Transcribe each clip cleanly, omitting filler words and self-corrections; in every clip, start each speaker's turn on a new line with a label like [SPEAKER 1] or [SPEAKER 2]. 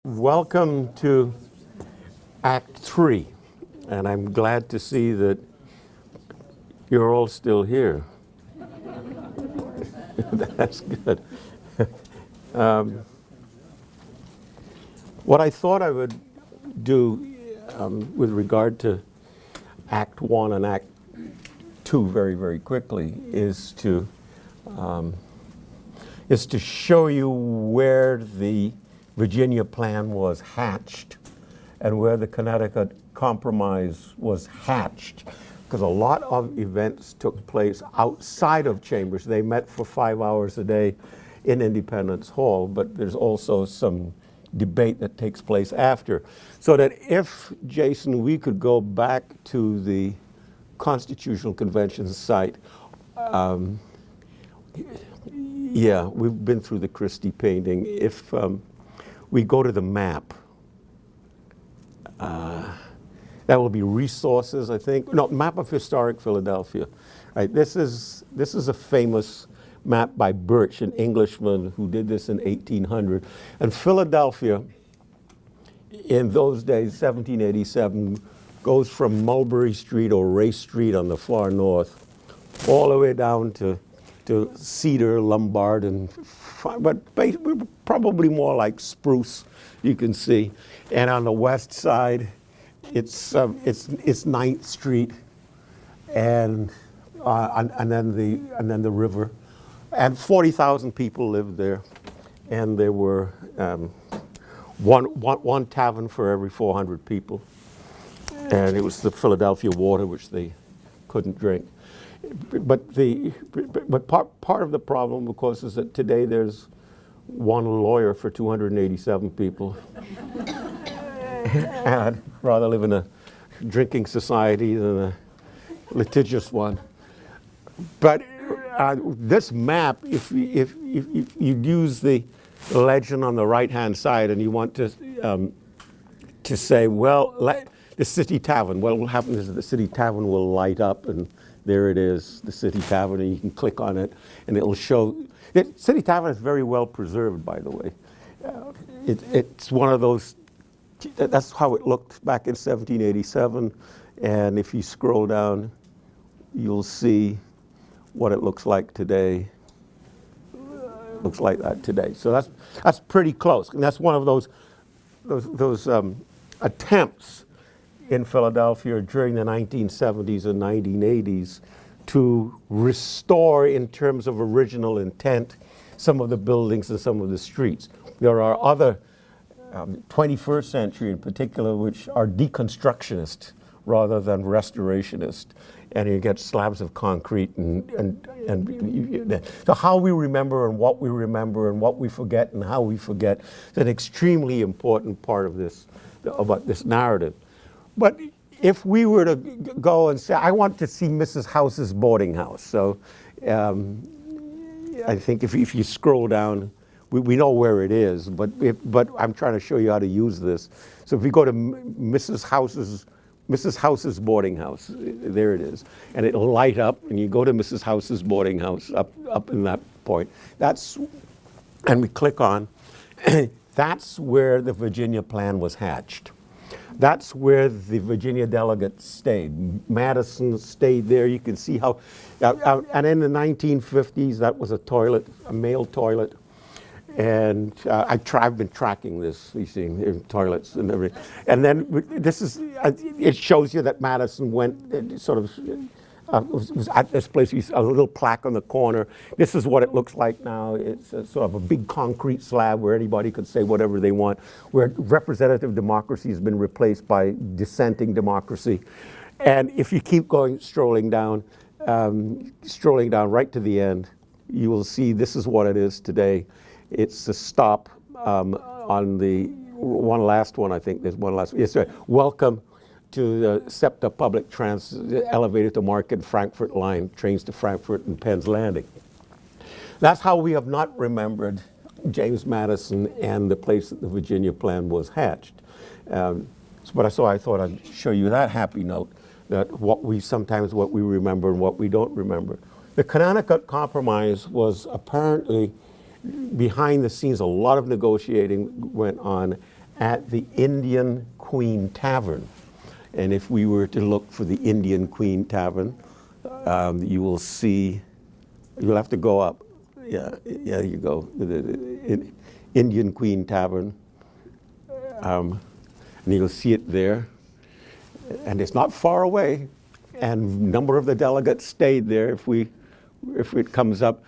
[SPEAKER 1] Welcome to Act 3, and I'm glad to see that you're all still here. That's good. What I thought I would do with regard to Act 1 and Act 2 very, very quickly is to show you where the Virginia Plan was hatched and where the Connecticut Compromise was hatched, because a lot of events took place outside of chambers. They met for 5 hours a day in Independence Hall, but there's also some debate that takes place after. So that if, Jason, we could go back to the Constitutional Convention site. Yeah, we've been through the Christie painting. If we go to the map, that will be resources, I think. No, map of historic Philadelphia. Right. This is a famous map by Birch, an Englishman who did this in 1800. And Philadelphia, in those days, 1787, goes from Mulberry Street or Race Street on the far north, all the way down to Cedar, Lombard, but probably more like Spruce, you can see. And on the west side, it's 9th Street, and then the river, and 40,000 people lived there, and there were one tavern for every 400 people, and it was the Philadelphia water, which they couldn't drink. But part of the problem, of course, is that today there's one lawyer for 287 people. And I'd rather live in a drinking society than a litigious one. But this map, if you use the legend on the right-hand side and you want to say, well, the City Tavern, what will happen is the City Tavern will light up, and there it is, the City Tavern, and you can click on it, and it'll show. City Tavern is very well preserved, by the way. It's one of those, that's how it looked back in 1787, and if you scroll down, you'll see what it looks like today. It looks like that today. So that's pretty close, and that's one of those attempts in Philadelphia during the 1970s and 1980s to restore, in terms of original intent, some of the buildings and some of the streets. There are other 21st century in particular, which are deconstructionist rather than restorationist. And you get slabs of concrete and so how we remember and what we forget and how we forget is an extremely important part of this, about this narrative. But if we were to go and say, I want to see Mrs. House's boarding house. So I think if you scroll down, we know where it is, but I'm trying to show you how to use this. So if we go to Mrs. House's boarding house, there it is. And it'll light up, and you go to Mrs. House's boarding house up in that point. And we click on, that's where the Virginia Plan was hatched. That's where the Virginia delegates stayed. Madison stayed there. You can see how, and in the 1950s, that was a toilet, a male toilet. And I've been tracking this, you see, toilets and everything. And then it shows you that Madison went sort of, was at this place, a little plaque on the corner. This is what it looks like now. It's sort of a big concrete slab where anybody could say whatever they want, where representative democracy has been replaced by dissenting democracy. And if you keep going, strolling down right to the end, you will see this is what it is today. It's a stop on the one last one, I think. There's one last one. Yes, right. Welcome to the SEPTA Public Transit, elevated to Market, Frankfurt line, trains to Frankfurt and Penn's Landing. That's how we have not remembered James Madison and the place that the Virginia Plan was hatched. So I thought I'd show you that happy note, that what we remember and what we don't remember. The Connecticut Compromise was apparently behind the scenes, a lot of negotiating went on, at the Indian Queen Tavern. And if we were to look for the Indian Queen Tavern, you will see, you'll have to go up. Yeah, you go. The Indian Queen Tavern. And you'll see it there. And it's not far away. And a number of the delegates stayed there. If it comes up,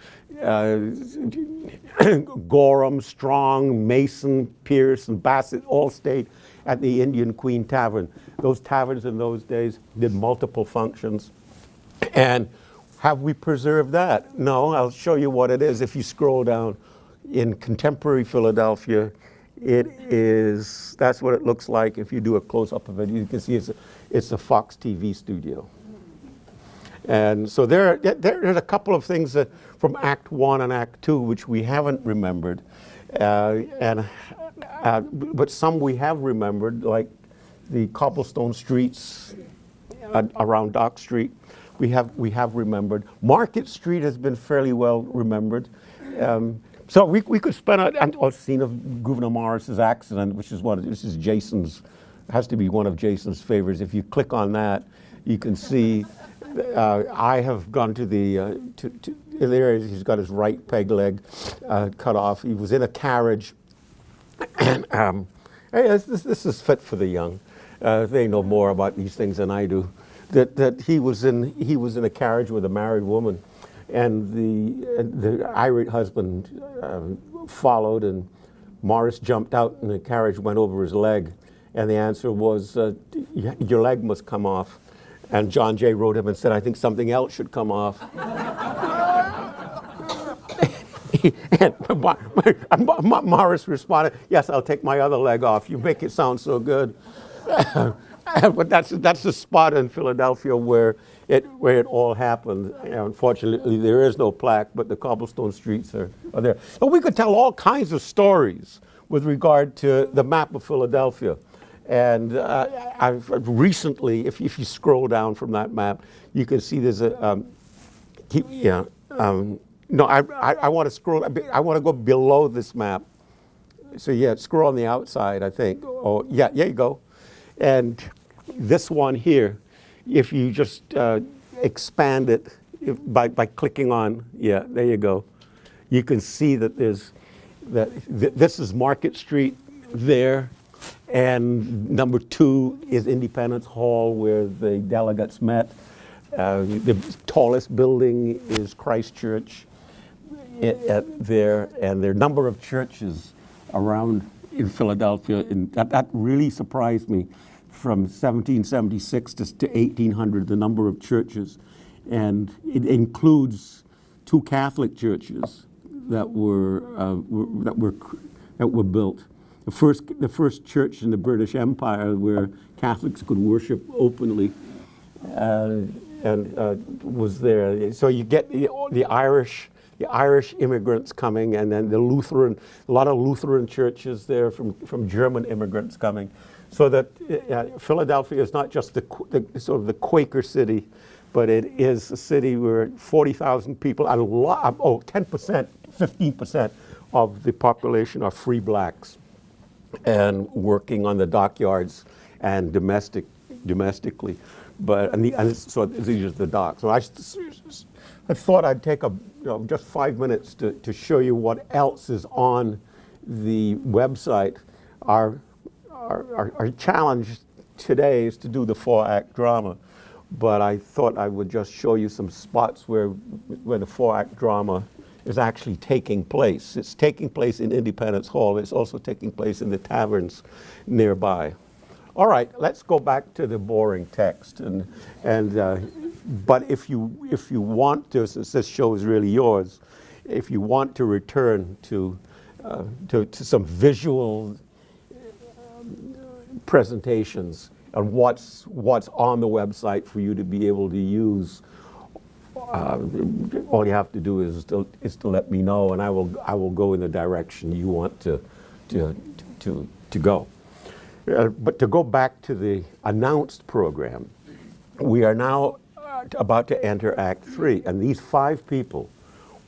[SPEAKER 1] Gorham, Strong, Mason, Pierce, and Bassett all stayed at the Indian Queen Tavern. Those taverns in those days did multiple functions. And have we preserved that? No, I'll show you what it is. If you scroll down in contemporary Philadelphia, that's what it looks like. If you do a close-up of it, you can see it's a Fox TV studio. And so there's a couple of things that from Act 1 and Act 2 which we haven't remembered, but some we have remembered, like the cobblestone streets around Dock Street. We have remembered. Market Street has been fairly well remembered. So we could spend a scene of Gouverneur Morris's accident, which is has to be one of Jason's favorites. If you click on that, you can see. I have gone to there. He's got his right peg leg cut off. He was in a carriage, and hey, this is fit for the young. They know more about these things than I do. That he was in a carriage with a married woman, and the irate husband followed, and Morris jumped out, and the carriage went over his leg, and the answer was, "Your leg must come off." And John Jay wrote him and said, "I think something else should come off." And Morris responded, "Yes, I'll take my other leg off. You make it sound so good." But that's the spot in Philadelphia where it all happened. Unfortunately, there is no plaque, but the cobblestone streets are there. But we could tell all kinds of stories with regard to the map of Philadelphia. And I've recently, if you scroll down from that map, you can see there's a, no, I want to scroll, I want to go below this map. So yeah, scroll on the outside, I think. Oh, yeah, there you go. And this one here, if you just expand it by clicking on, yeah, there you go. You can see that this is Market Street there. And number 2 is Independence Hall, where the delegates met. The tallest building is Christ Church there, and there are a number of churches around in Philadelphia. And that really surprised me, from 1776 to 1800, the number of churches. And it includes 2 Catholic churches that were built. The first church in the British Empire where Catholics could worship openly, was there. So you get the Irish immigrants coming, and then a lot of Lutheran churches there from German immigrants coming. So that Philadelphia is not just the sort of the Quaker city, but it is a city where 40,000 people, and 10%, 15% of the population are free blacks, and working on the dockyards and domestically, so these are the docks. So I thought I'd take just 5 minutes to show you what else is on the website. Our challenge today is to do the 4-act drama, but I thought I would just show you some spots where the 4-act drama is actually taking place. It's taking place in Independence Hall. It's also taking place in the taverns nearby. All right, let's go back to the boring text. But if you want to, since this show is really yours, if you want to return to some visual presentations and what's on the website for you to be able to use, all you have to do is to let me know, and I will go in the direction you want to go. But to go back to the announced program, we are now about to enter Act 3, and these 5 people,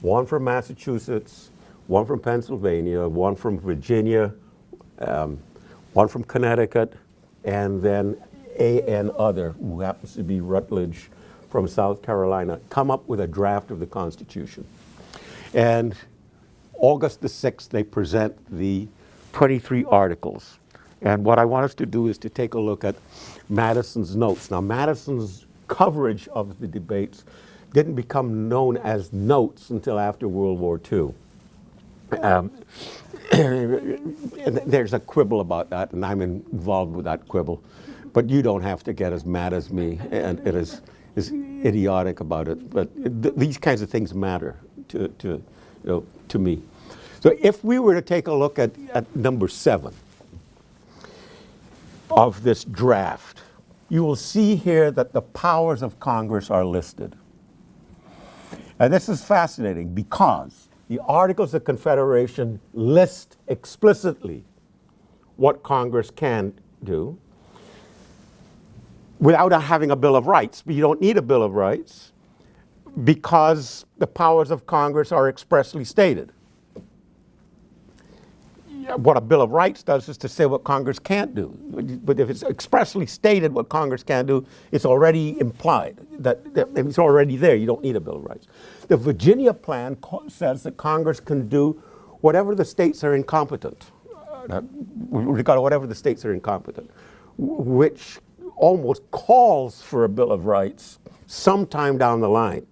[SPEAKER 1] one from Massachusetts, one from Pennsylvania, one from Virginia, one from Connecticut, and then A.N. Other, who happens to be Rutledge from South Carolina, come up with a draft of the Constitution. And August the 6th, they present the 23 articles. And what I want us to do is to take a look at Madison's notes. Now, Madison's coverage of the debates didn't become known as notes until after World War II. There's a quibble about that, and I'm involved with that quibble. But you don't have to get as mad as me, and it is idiotic about it. But these kinds of things matter to me. So if we were to take a look at number 7 of this draft, you will see here that the powers of Congress are listed. And this is fascinating because the Articles of Confederation list explicitly what Congress can do without having a Bill of Rights. But you don't need a Bill of Rights because the powers of Congress are expressly stated. What a Bill of Rights does is to say what Congress can't do. But if it's expressly stated what Congress can do, it's already implied. That it's already there. You don't need a Bill of Rights. The Virginia Plan says that Congress can do whatever the states are incompetent, regard whatever the states are incompetent, which almost calls for a Bill of Rights sometime down the line.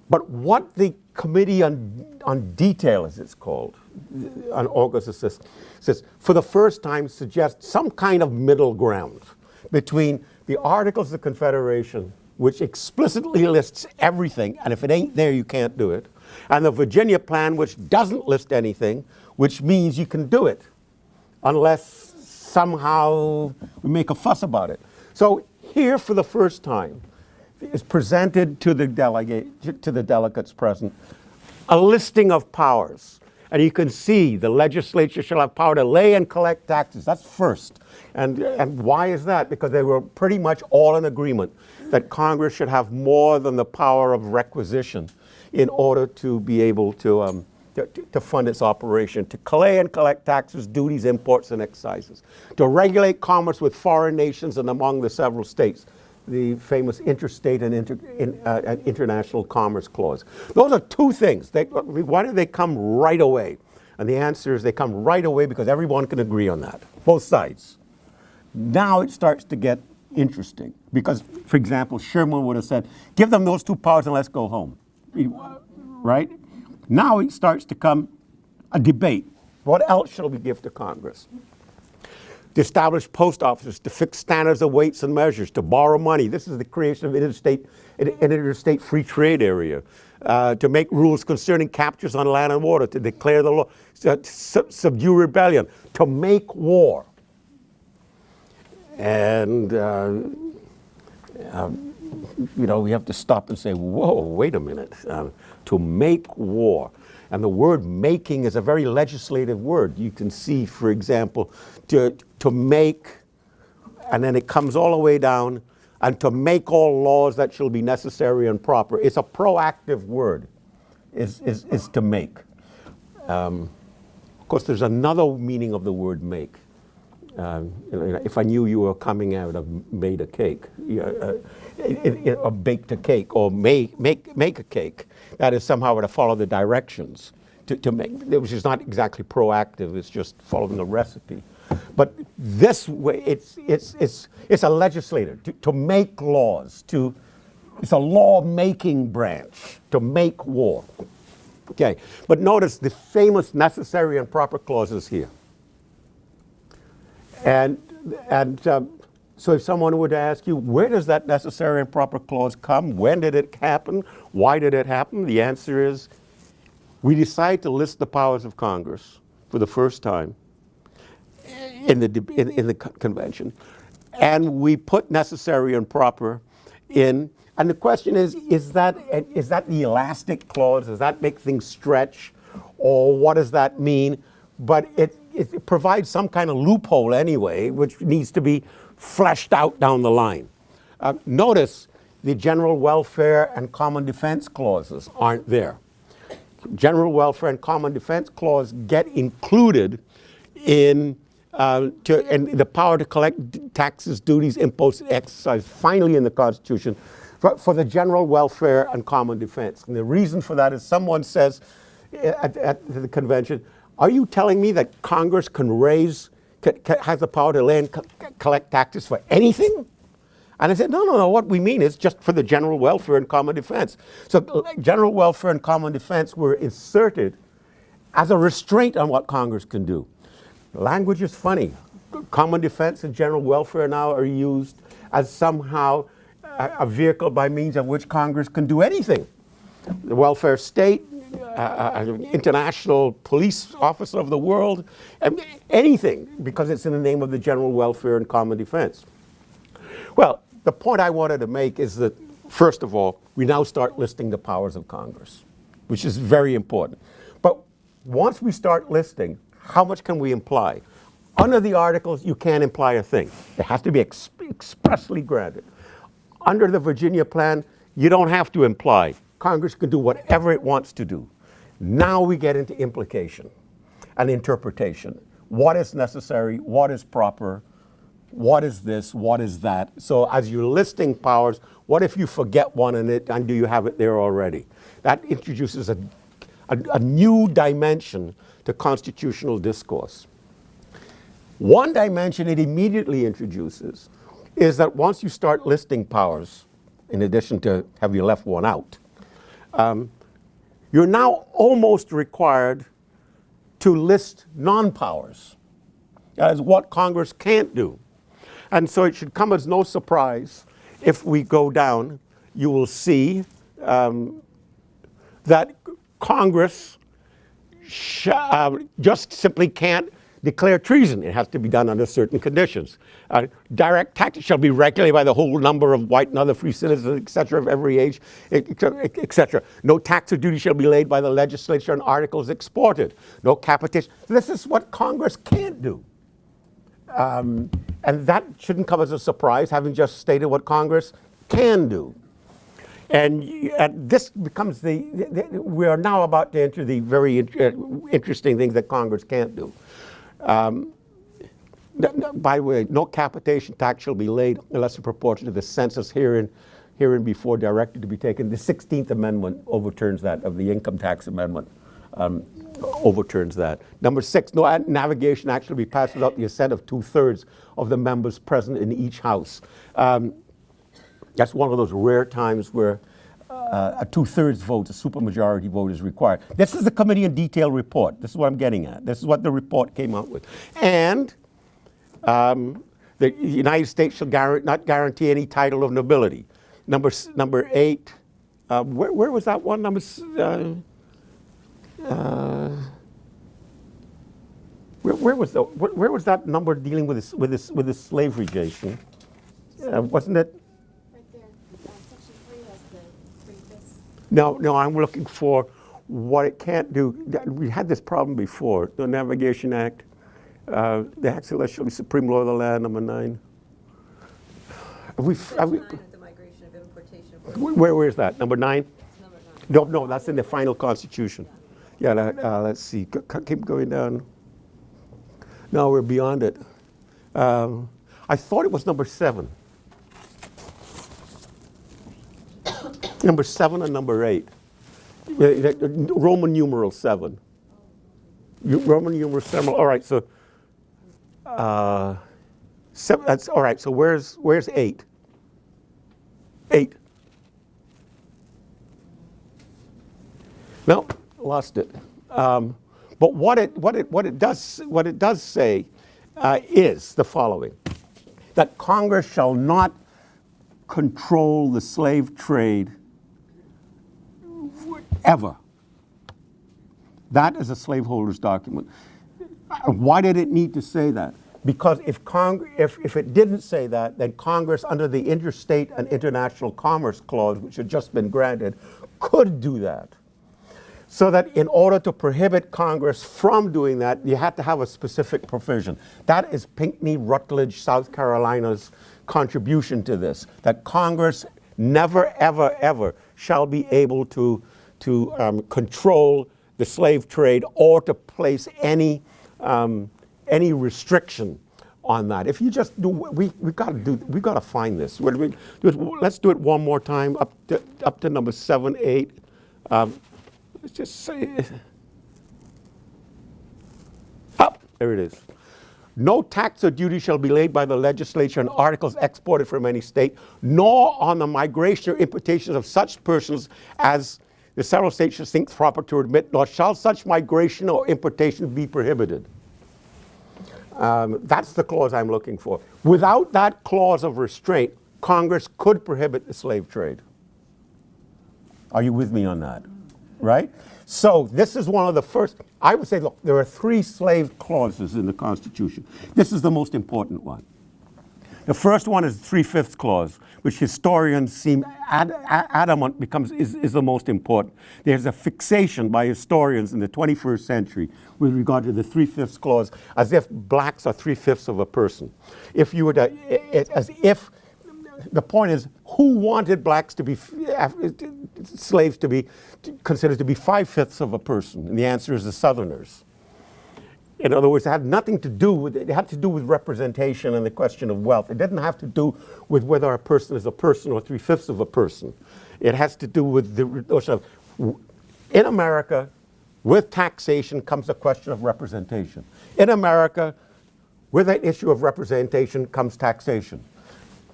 [SPEAKER 1] But what the Committee on Detail, as it's called, on August 6th, says, for the first time suggests some kind of middle ground between the Articles of Confederation, which explicitly lists everything, and if it ain't there, you can't do it, and the Virginia Plan, which doesn't list anything, which means you can do it, unless somehow we make a fuss about it. So here, for the first time, is presented to the delegates present a listing of powers. And you can see the legislature shall have power to lay and collect taxes. That's first. And why is that? Because they were pretty much all in agreement that Congress should have more than the power of requisition in order to be able to fund its operation, to lay and collect taxes, duties, imports, and excises, to regulate commerce with foreign nations and among the several states, the famous interstate and international commerce clause. Those are two things. Why do they come right away? And the answer is they come right away because everyone can agree on that, both sides. Now it starts to get interesting because, for example, Sherman would have said, give them those two powers and let's go home, right? Now it starts to come a debate. What else shall we give to Congress? To establish post offices, to fix standards of weights and measures, to borrow money. This is the creation of an interstate free trade area. To make rules concerning captures on land and water, to declare the law, to subdue rebellion, to make war. And, we have to stop and say, whoa, wait a minute. To make war. And the word making is a very legislative word. You can see, for example, to make, and then it comes all the way down, and to make all laws that shall be necessary and proper. It's a proactive word, is to make. Of course, there's another meaning of the word make. If I knew you were coming out of made a cake, or baked a cake, or make a cake, that is somehow to follow the directions to make, which is not exactly proactive. It's just following a recipe. But this way, it's a legislator to make laws. It's a law-making branch to make war. Okay, but notice the famous necessary and proper clauses here. And so if someone were to ask you, where does that necessary and proper clause come? When did it happen? Why did it happen? The answer is, we decide to list the powers of Congress for the first time in the convention, and we put necessary and proper in. And the question is that the elastic clause? Does that make things stretch, or what does that mean? But it provides some kind of loophole anyway, which needs to be fleshed out down the line. Notice the general welfare and common defense clauses aren't there. General welfare and common defense clause get included and the power to collect taxes, duties, imposts, exercised finally in the Constitution for the general welfare and common defense. And the reason for that is someone says at the convention, are you telling me that Congress has the power to collect taxes for anything? And I said, no, what we mean is just for the general welfare and common defense. So general welfare and common defense were inserted as a restraint on what Congress can do. Language is funny. Common defense and general welfare now are used as somehow a vehicle by means of which Congress can do anything. The welfare state, international police officer of the world, anything, because it's in the name of the general welfare and common defense. Well, the point I wanted to make is that, first of all, we now start listing the powers of Congress, which is very important. But once we start listing, how much can we imply? Under the Articles, you can't imply a thing. It has to be expressly granted. Under the Virginia Plan, you don't have to imply. Congress can do whatever it wants to do. Now we get into implication and interpretation. What is necessary? What is proper? What is this? What is that? So as you're listing powers, what if you forget one and do you have it there already? That introduces a new dimension to constitutional discourse. One dimension it immediately introduces is that once you start listing powers, in addition to have you left one out, you're now almost required to list non-powers as what Congress can't do. And so it should come as no surprise if we go down, you will see that Congress just simply can't declare treason. It has to be done under certain conditions. Direct taxes shall be regulated by the whole number of white and other free citizens, et cetera, of every age, et cetera. No tax or duty shall be laid by the legislature on articles exported. No capitation. This is what Congress can't do. And that shouldn't come as a surprise, having just stated what Congress can do. And this becomes we are now about to enter the very interesting things that Congress can't do. By the way, no capitation tax shall be laid unless in proportion to the census hereinbefore directed to be taken. The 16th Amendment overturns that, of the Income Tax Amendment. Overturns that. Number 6, no navigation act shall be passed without the assent of 2/3 of the members present in each house. That's one of those rare times where a 2/3 vote, a supermajority vote, is required. This is the committee in detail report. This is what I'm getting at. This is what the report came out with. And the United States shall not guarantee any title of nobility. Number 8, where was that one? Where was that number dealing with this slavery, Jason? Wasn't it?
[SPEAKER 2] Right there. Section 3 has the 3/5.
[SPEAKER 1] No, I'm looking for what it can't do. We had this problem before. The Navigation Act, the Act shall be supreme law of the land, number 9.
[SPEAKER 3] Number 9 is the migration of importation.
[SPEAKER 1] Where is that? Number 9?
[SPEAKER 3] Number 9.
[SPEAKER 1] No, that's in the final Constitution. Yeah, let's see. Keep going down. No, we're beyond it. I thought it was number 7. Number 7 and number 8. Roman numeral 7. Roman numeral 7. All right, so 7, that's all right. So where's 8? 8. No, lost it. But what it does say is the following: that Congress shall not control the slave trade ever. That is a slaveholder's document. Why did it need to say that? Because if it didn't say that, then Congress, under the Interstate and International Commerce Clause, which had just been granted, could do that. So that in order to prohibit Congress from doing that, you had to have a specific provision. That is Pinckney Rutledge, South Carolina's contribution to this, that Congress never, ever, ever shall be able to control the slave trade or to place any any restriction on that. If you just do, we got to find this. Let's do it one more time up to number 7, 8. Let's just say, up, there it is. No tax or duty shall be laid by the legislature on articles exported from any state, nor on the migration or importation of such persons as the several states should think proper to admit, nor shall such migration or importation be prohibited. That's the clause I'm looking for. Without that clause of restraint, Congress could prohibit the slave trade. Are you with me on that? Right? So this is one of the first, I would say, look, there are 3 slave clauses in the Constitution. This is the most important one. The first one is the 3/5ths Clause, which historians seem adamant is the most important. There's a fixation by historians in the 21st century with regard to the 3/5ths Clause, as if blacks are 3/5ths of a person. If you were to, as if, the point is, who wanted blacks to be, slaves to be considered to be 5/5ths of a person? And the answer is the Southerners. In other words, it had nothing to do with, it had to do with representation and the question of wealth. It didn't have to do with whether a person is a person or 3/5ths of a person. It has to do with the notion of, in America, with taxation comes a question of representation. In America, with that issue of representation comes taxation.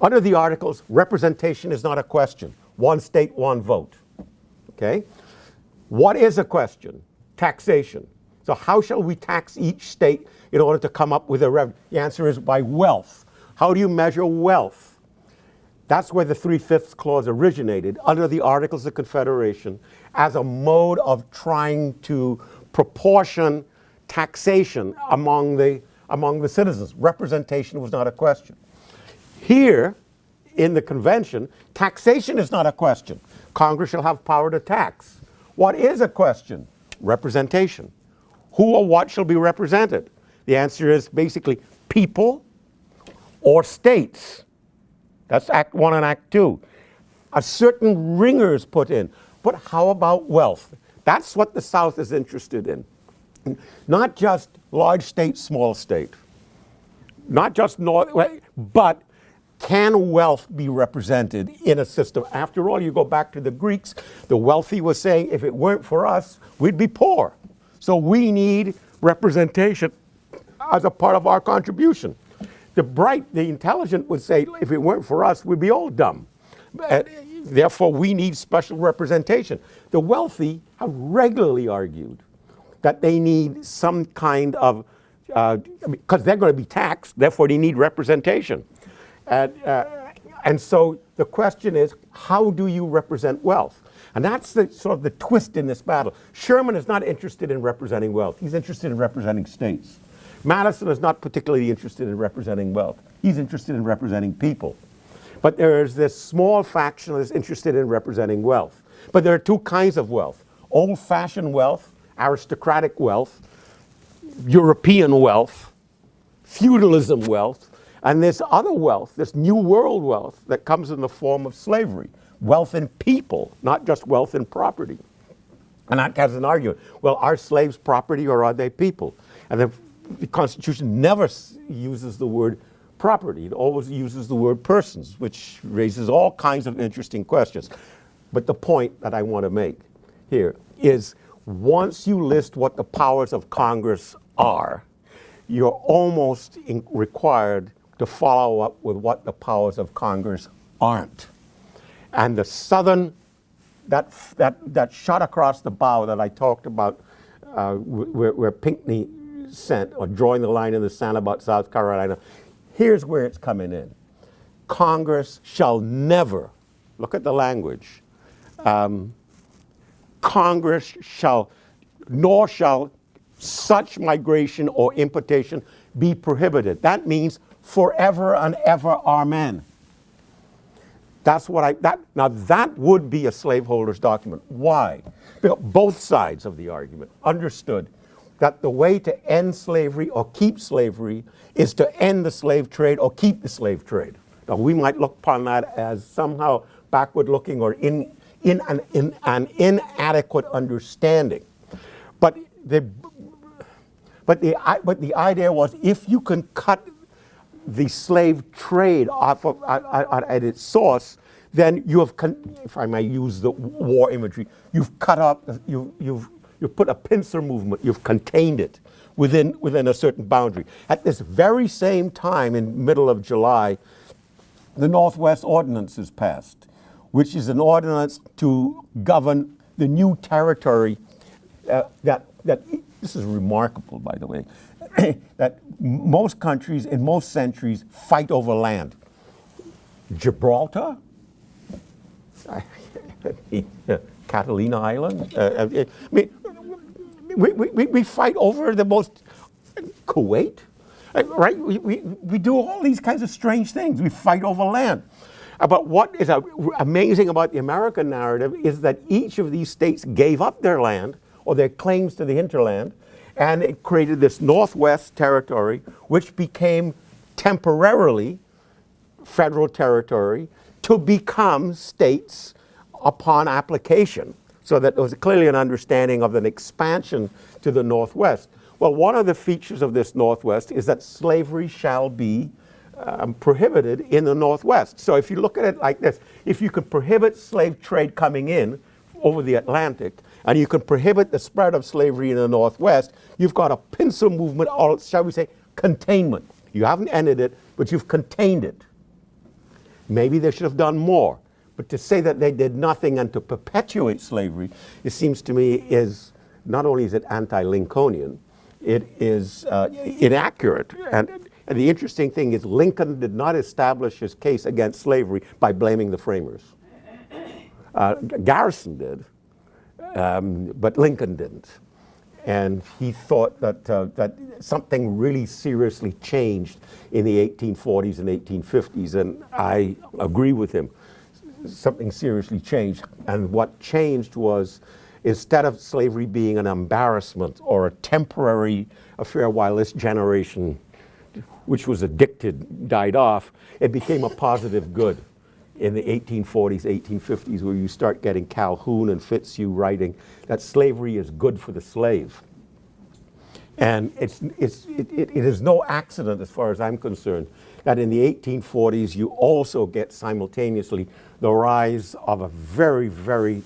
[SPEAKER 1] Under the Articles, representation is not a question. One state, one vote. Okay? What is a question? Taxation. So how shall we tax each state in order to come up with a revenue? The answer is by wealth. How do you measure wealth? That's where the 3/5ths Clause originated under the Articles of Confederation as a mode of trying to proportion taxation among the citizens. Representation was not a question. Here, in the convention, taxation is not a question. Congress shall have power to tax. What is a question? Representation. Who or what shall be represented? The answer is basically people or states. That's Act 1 and Act 2. A certain ringer is put in. But how about wealth? That's what the South is interested in. Not just large state, small state. Not just North, but can wealth be represented in a system? After all, you go back to the Greeks, the wealthy was saying, if it weren't for us, we'd be poor. So we need representation as a part of our contribution. The bright, the intelligent would say, if it weren't for us, we'd be all dumb. Therefore, we need special representation. The wealthy have regularly argued that they need some kind of, because they're going to be taxed, therefore they need representation. And so the question is, how do you represent wealth? And that's the sort of the twist in this battle. Sherman is not interested in representing wealth. He's interested in representing states. Madison is not particularly interested in representing wealth. He's interested in representing people. But there is this small faction that is interested in representing wealth. But there are 2 kinds of wealth. Old-fashioned wealth, aristocratic wealth, European wealth, feudalism wealth, and this other wealth, this new world wealth that comes in the form of slavery. Wealth in people, not just wealth in property. And that has an argument. Well, are slaves property or are they people? And the Constitution never uses the word property. It always uses the word persons, which raises all kinds of interesting questions. But the point that I want to make here is once you list what the powers of Congress are, you're almost required to follow up with what the powers of Congress aren't. And the Southern, that shot across the bow that I talked about, where Pinckney sent, or drawing the line in the sand about South Carolina, here's where it's coming in. Congress shall never, look at the language, Congress shall, nor shall such migration or importation be prohibited. That means forever and ever, amen. That's what now that would be a slaveholder's document. Why? Because both sides of the argument understood that the way to end slavery or keep slavery is to end the slave trade or keep the slave trade. Now we might look upon that as somehow backward looking or in an inadequate understanding. But but the idea was if you can cut the slave trade off of, at its source, then you have, if I may use the war imagery, you've cut up, you've put a pincer movement, you've contained it within a certain boundary. At this very same time, in middle of July, the Northwest Ordinance is passed, which is an ordinance to govern the new territory that this is remarkable, by the way, that most countries in most centuries fight over land. Gibraltar, Catalina Island. I mean, we fight over the most, Kuwait, right? We do all these kinds of strange things. We fight over land. But what is amazing about the American narrative is that each of these states gave up their land or their claims to the hinterland, and it created this Northwest territory, which became temporarily federal territory to become states upon application. So that there was clearly an understanding of an expansion to the Northwest. Well, one of the features of this Northwest is that slavery shall be prohibited in the Northwest. So if you look at it like this, if you could prohibit slave trade coming in over the Atlantic, and you can prohibit the spread of slavery in the Northwest, you've got a pincer movement, or shall we say, containment. You haven't ended it, but you've contained it. Maybe they should have done more. But to say that they did nothing and to perpetuate slavery, it seems to me is, not only is it anti-Lincolnian, it is inaccurate. And the interesting thing is Lincoln did not establish his case against slavery by blaming the framers. Garrison did, but Lincoln didn't. And he thought that something really seriously changed in the 1840s and 1850s, and I agree with him. Something seriously changed, and what changed was, instead of slavery being an embarrassment or a temporary affair while this generation, which was addicted, died off, it became a positive good in the 1840s, 1850s, where you start getting Calhoun and Fitzhugh writing that slavery is good for the slave. And it is no accident, as far as I'm concerned, that in the 1840s you also get simultaneously the rise of a very, very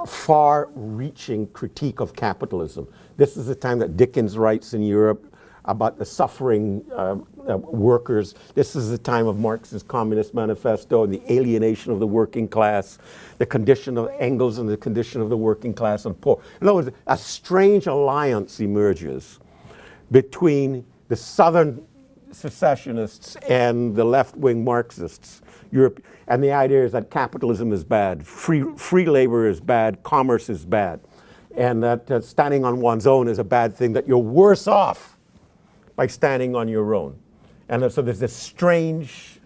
[SPEAKER 1] far-reaching critique of capitalism. This is the time that Dickens writes in Europe about the suffering workers. This is the time of Marx's Communist Manifesto and the alienation of the working class, the condition of Engels and the condition of the working class and poor. In other words, a strange alliance emerges between the Southern secessionists and the left-wing Marxists. Europe, and the idea is that capitalism is bad, free labor is bad, commerce is bad, and that standing on one's own is a bad thing, that you're worse off by standing on your own. And so there's this strange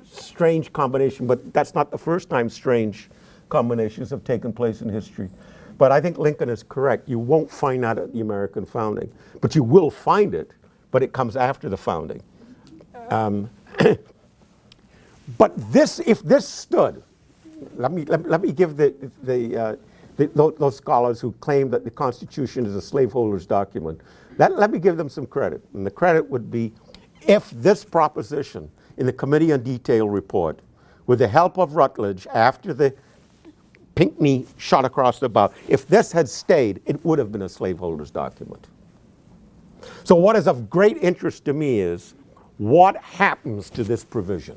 [SPEAKER 1] combination, but that's not the first time strange combinations have taken place in history. But I think Lincoln is correct. You won't find that at the American founding, but you will find it, but it comes after the founding. But this, if this stood, let me give those scholars who claim that the Constitution is a slaveholder's document, let me give them some credit. And the credit would be, if this proposition in the Committee on Detail report, with the help of Rutledge after the Pinckney shot across the bow, if this had stayed, it would have been a slaveholder's document. So what is of great interest to me is, what happens to this provision?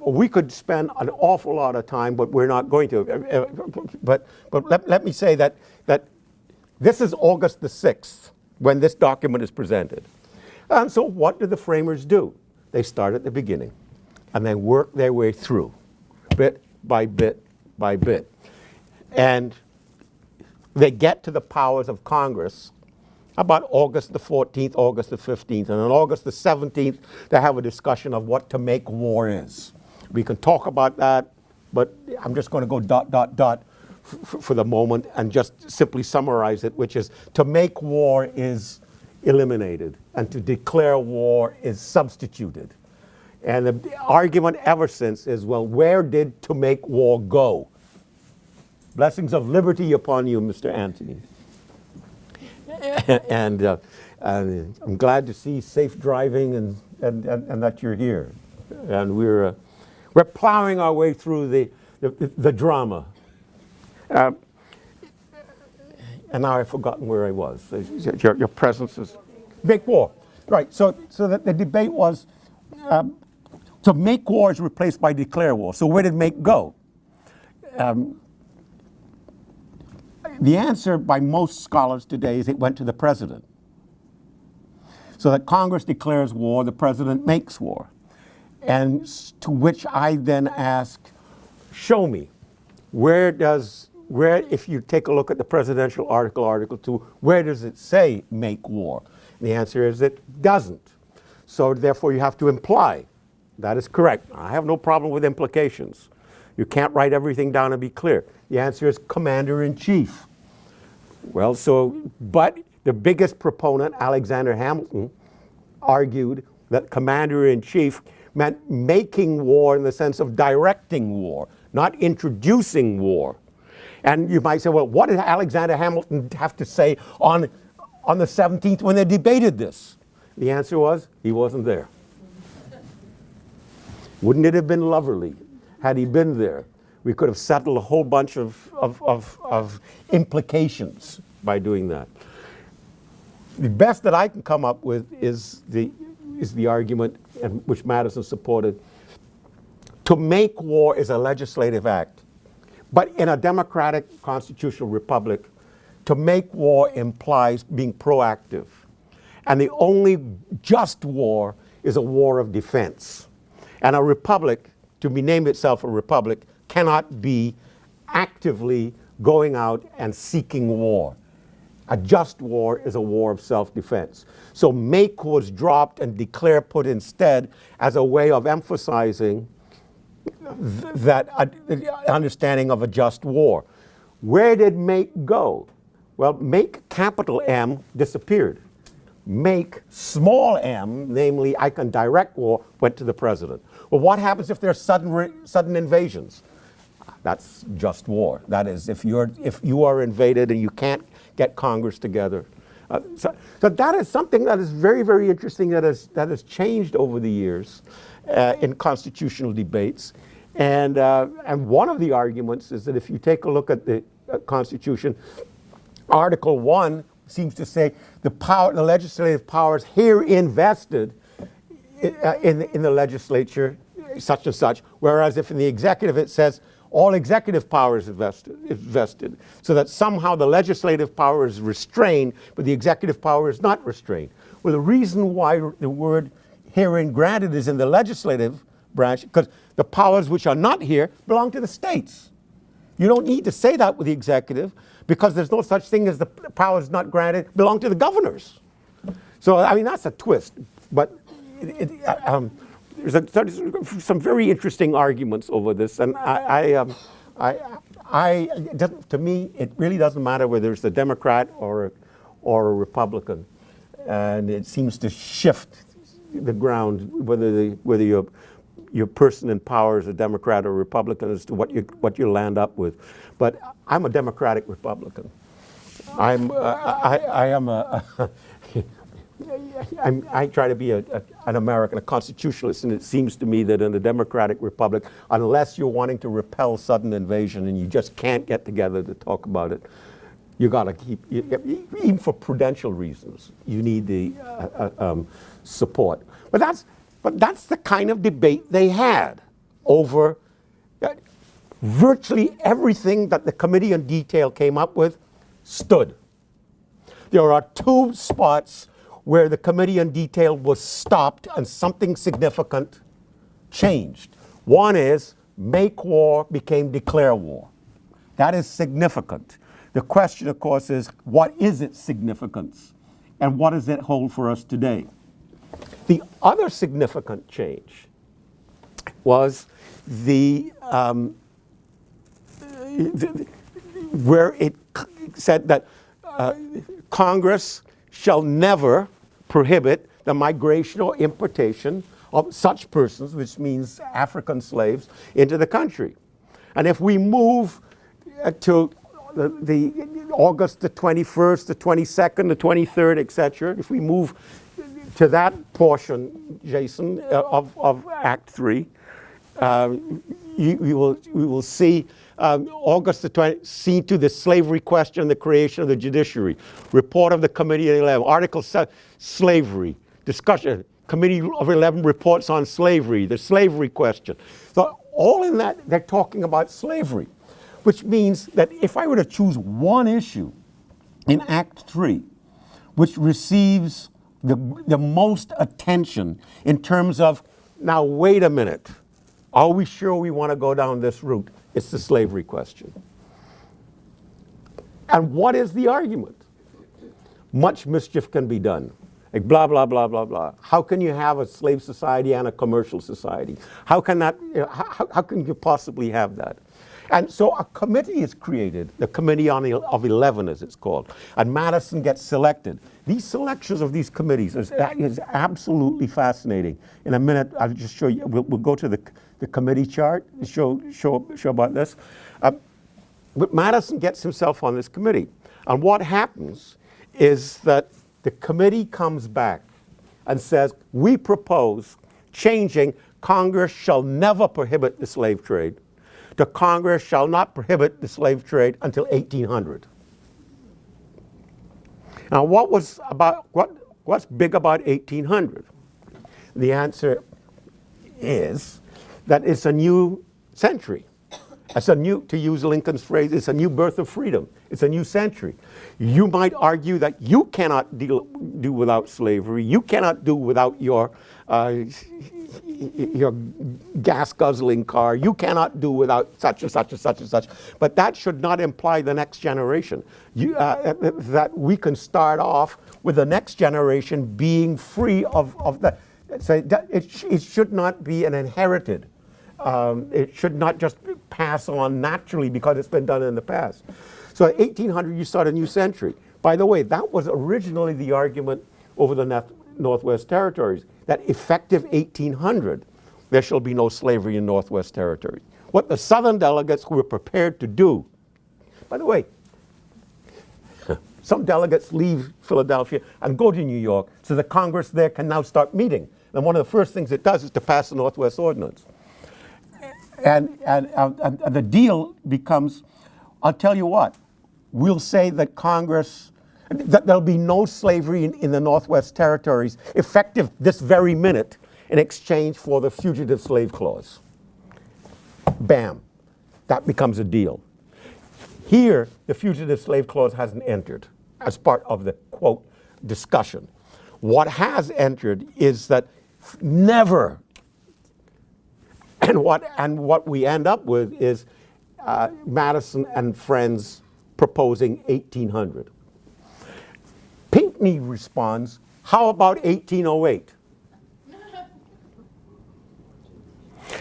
[SPEAKER 1] We could spend an awful lot of time, but we're not going to. But let me say that this is August the 6th when this document is presented. And so what do the framers do? They start at the beginning and then work their way through, bit by bit by bit. And they get to the powers of Congress about August the 14th, August the 15th, and on August the 17th, they have a discussion of what to make war is. We can talk about that, but I'm just going to go ... for the moment and just simply summarize it, which is to make war is eliminated and to declare war is substituted. And the argument ever since is, well, where did to make war go? Blessings of liberty upon you, Mr. Anthony. and I'm glad to see safe driving and that you're here. And we're plowing our way through the drama. And now I've forgotten where I was. Your presence is make war, right? So the debate was to make war is replaced by declare war. So where did make go? The answer by most scholars today is it went to the president. So that Congress declares war, the president makes war. And to which I then ask, show me, if you take a look at the presidential article, Article 2, where does it say make war? And the answer is it doesn't. So therefore you have to imply. That is correct. I have no problem with implications. You can't write everything down and be clear. The answer is commander-in-chief. Well, but the biggest proponent, Alexander Hamilton, argued that commander-in-chief meant making war in the sense of directing war, not introducing war. And you might say, well, what did Alexander Hamilton have to say on the 17th when they debated this? The answer was, he wasn't there. Wouldn't it have been lovely had he been there? We could have settled a whole bunch of implications by doing that. The best that I can come up with is the argument, which Madison supported. To make war is a legislative act. But in a democratic constitutional republic, to make war implies being proactive. And the only just war is a war of defense. And a republic, to be named itself a republic, cannot be actively going out and seeking war. A just war is a war of self-defense. So make was dropped and declare put instead as a way of emphasizing that understanding of a just war. Where did make go? Well, make capital M disappeared. Make small m, namely I can direct war, went to the president. Well, what happens if there's sudden invasions? That's just war. That is, if you are invaded and you can't get Congress together. So that is something that is very, very interesting that has changed over the years in constitutional debates. And one of the arguments is that if you take a look at the Constitution, Article 1 seems to say the legislative powers herein vested in the legislature, such and such, whereas if in the executive it says all executive powers is vested, so that somehow the legislative power is restrained, but the executive power is not restrained. Well, the reason why the word herein granted is in the legislative branch, because the powers which are not here belong to the states. You don't need to say that with the executive, because there's no such thing as the powers not granted belong to the governors. So, I mean, that's a twist. But there's some very interesting arguments over this. And to me, it really doesn't matter whether it's a Democrat or a Republican. And it seems to shift the ground, whether your person in power is a Democrat or Republican, as to what you land up with. But I'm a Democratic Republican. I try to be an American, a constitutionalist, and it seems to me that in a democratic republic, unless you're wanting to repel sudden invasion and you just can't get together to talk about it, you got to keep, even for prudential reasons, you need the support. But that's the kind of debate they had over virtually everything that the Committee on Detail came up with stood. There are two spots where the Committee on Detail was stopped and something significant changed. One is make war became declare war. That is significant. The question, of course, is what is its significance and what does it hold for us today? The other significant change was where it said that Congress shall never prohibit the migration or importation of such persons, which means African slaves, into the country. And if we move to the August the 21st, the 22nd, the 23rd, etc. If we move to that portion, Jason, of Act 3, we will see August the 20th, see to the slavery question, the creation of the judiciary, report of the Committee of 11, Article 7, slavery, discussion, Committee of 11 reports on slavery, the slavery question. So all in that, they're talking about slavery, which means that if I were to choose one issue in Act 3, which receives the most attention in terms of, now wait a minute, are we sure we want to go down this route? It's the slavery question. And what is the argument? Much mischief can be done. Like blah, blah, blah, blah, blah. How can you have a slave society and a commercial society? How can that, how can you possibly have that? And so a committee is created, the Committee of 11 as it's called, and Madison gets selected. These selections of these committees is absolutely fascinating. In a minute, I'll just show you, we'll go to the committee chart, show about this. But Madison gets himself on this committee. And what happens is that the committee comes back and says, we propose changing Congress shall never prohibit the slave trade. The Congress shall not prohibit the slave trade until 1800. Now, what's big about 1800? The answer is that it's a new century. It's a new, to use Lincoln's phrase, it's a new birth of freedom. It's a new century. You might argue that you cannot do without slavery. You cannot do without your gas-guzzling car. You cannot do without such and such and such and such. But that should not imply the next generation. That we can start off with the next generation being free of the... So it should not be an inherited. It should not just pass on naturally because it's been done in the past. So at 1800, you start a new century. By the way, that was originally the argument over the Northwest Territories, that effective 1800, there shall be no slavery in Northwest Territories. What the Southern delegates were prepared to do, by the way, some delegates leave Philadelphia and go to New York so the Congress there can now start meeting. And one of the first things it does is to pass the Northwest Ordinance. And the deal becomes, I'll tell you what, we'll say that Congress, that there'll be no slavery in the Northwest Territories effective this very minute in exchange for the Fugitive Slave Clause. Bam, that becomes a deal. Here, the Fugitive Slave Clause hasn't entered as part of the, quote, discussion. What has entered is that never, and what we end up with is Madison and friends proposing 1800. Pinckney responds, how about 1808?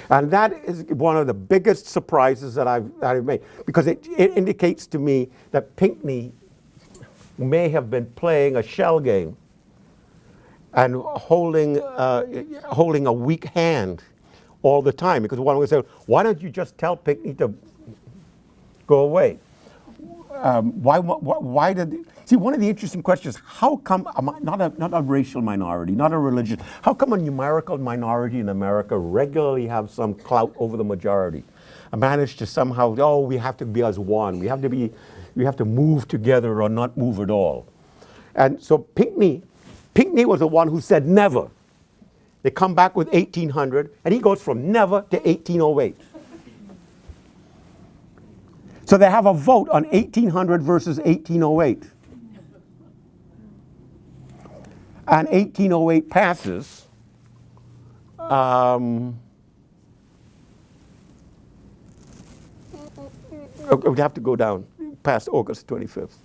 [SPEAKER 1] And that is one of the biggest surprises that I've made, because it indicates to me that Pinckney may have been playing a shell game and holding a weak hand all the time. Because one would say, why don't you just tell Pinckney to go away? Why did... See, one of the interesting questions is, how come, not a racial minority, not a religion, how come a numerical minority in America regularly have some clout over the majority? I managed to somehow, oh, we have to be as one. We have to move together or not move at all. And so Pinckney was the one who said never. They come back with 1800, and he goes from never to 1808. So they have a vote on 1800 versus 1808. And 1808 passes. We'd have to go down past August 25th.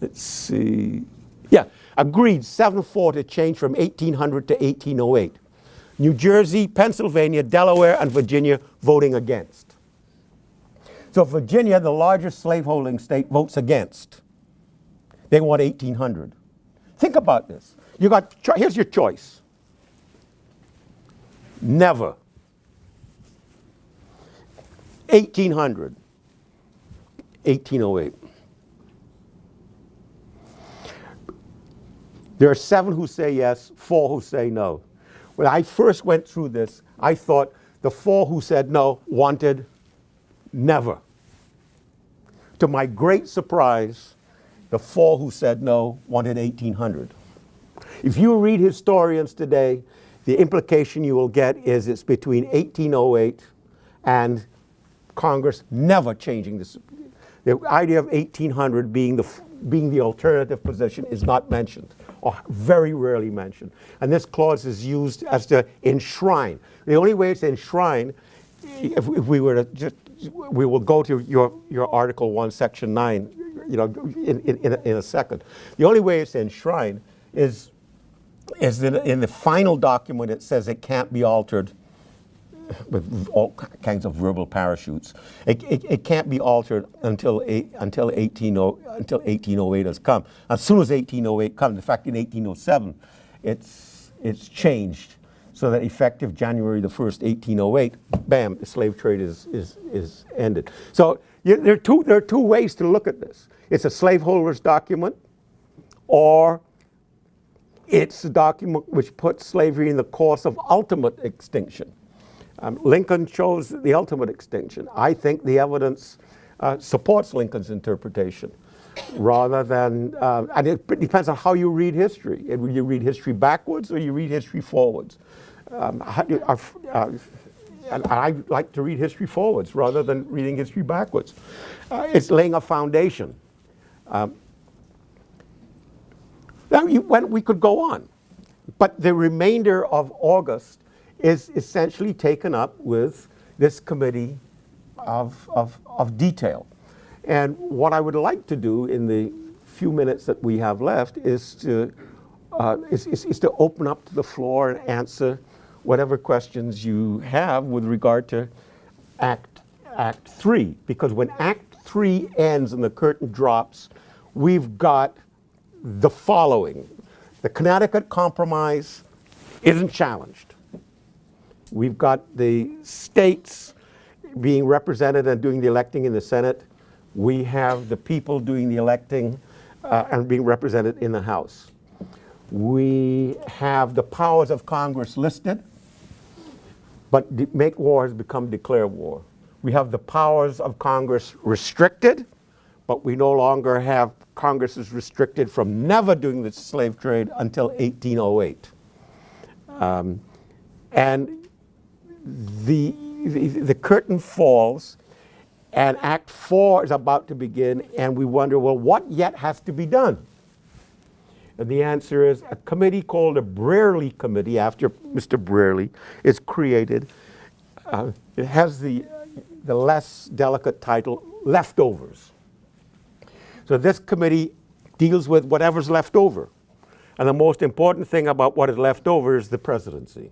[SPEAKER 1] Let's see. Yeah, agreed 7-4 to change from 1800 to 1808. New Jersey, Pennsylvania, Delaware, and Virginia voting against. So Virginia, the largest slaveholding state, votes against. They want 1800. Think about this. Here's your choice. Never. 1800, 1808. There are 7 who say yes, 4 who say no. When I first went through this, I thought the 4 who said no wanted never. To my great surprise, the 4 who said no wanted 1800. If you read historians today, the implication you will get is it's between 1808 and Congress never changing this. The idea of 1800 being the alternative position is not mentioned, or very rarely mentioned. And this clause is used as to enshrine. The only way it's enshrine, if we were to just, we will go to your Article 1, Section 9, in a second. The only way it's enshrined is that in the final document it says it can't be altered with all kinds of verbal parachutes. It can't be altered until 1808 has come. As soon as 1808 comes, in fact in 1807, it's changed so that effective January the 1st, 1808, bam, the slave trade is ended. So there are two ways to look at this. It's a slaveholder's document, or it's a document which puts slavery in the course of ultimate extinction. Lincoln chose the ultimate extinction. I think the evidence supports Lincoln's interpretation rather than, and it depends on how you read history. You read history backwards or you read history forwards. And I like to read history forwards rather than reading history backwards. It's laying a foundation. Now, we could go on, but the remainder of August is essentially taken up with this committee of detail. And what I would like to do in the few minutes that we have left is to open up to the floor and answer whatever questions you have with regard to Act 3. Because when Act 3 ends and the curtain drops, we've got the following. The Connecticut Compromise isn't challenged. We've got the states being represented and doing the electing in the Senate. We have the people doing the electing and being represented in the House. We have the powers of Congress listed, but make war has become declare war. We have the powers of Congress restricted, but we no longer have Congress is restricted from never doing the slave trade until 1808. And the curtain falls, and Act 4 is about to begin, and we wonder, well, what yet has to be done? And the answer is a committee called a Brearley Committee, after Mr. Brearley, is created. It has the less delicate title, Leftovers. So this committee deals with whatever's left over. And the most important thing about what is left over is the presidency.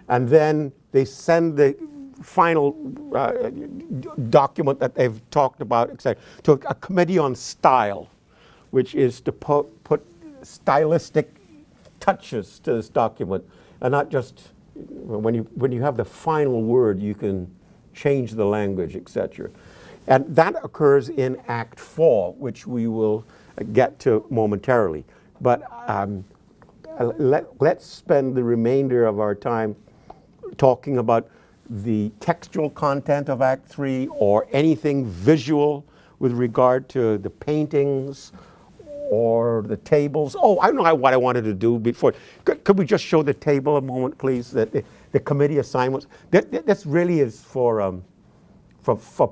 [SPEAKER 1] And then they send the final document that they've talked about, etc., to a committee on style, which is to put stylistic touches to this document, and not just when you have the final word, you can change the language, etc. And that occurs in Act 4, which we will get to momentarily. But let's spend the remainder of our time talking about the textual content of Act 3 or anything visual with regard to the paintings or the tables. Oh, I don't know what I wanted to do before. Could we just show the table a moment, please? That the committee assignments. This really is for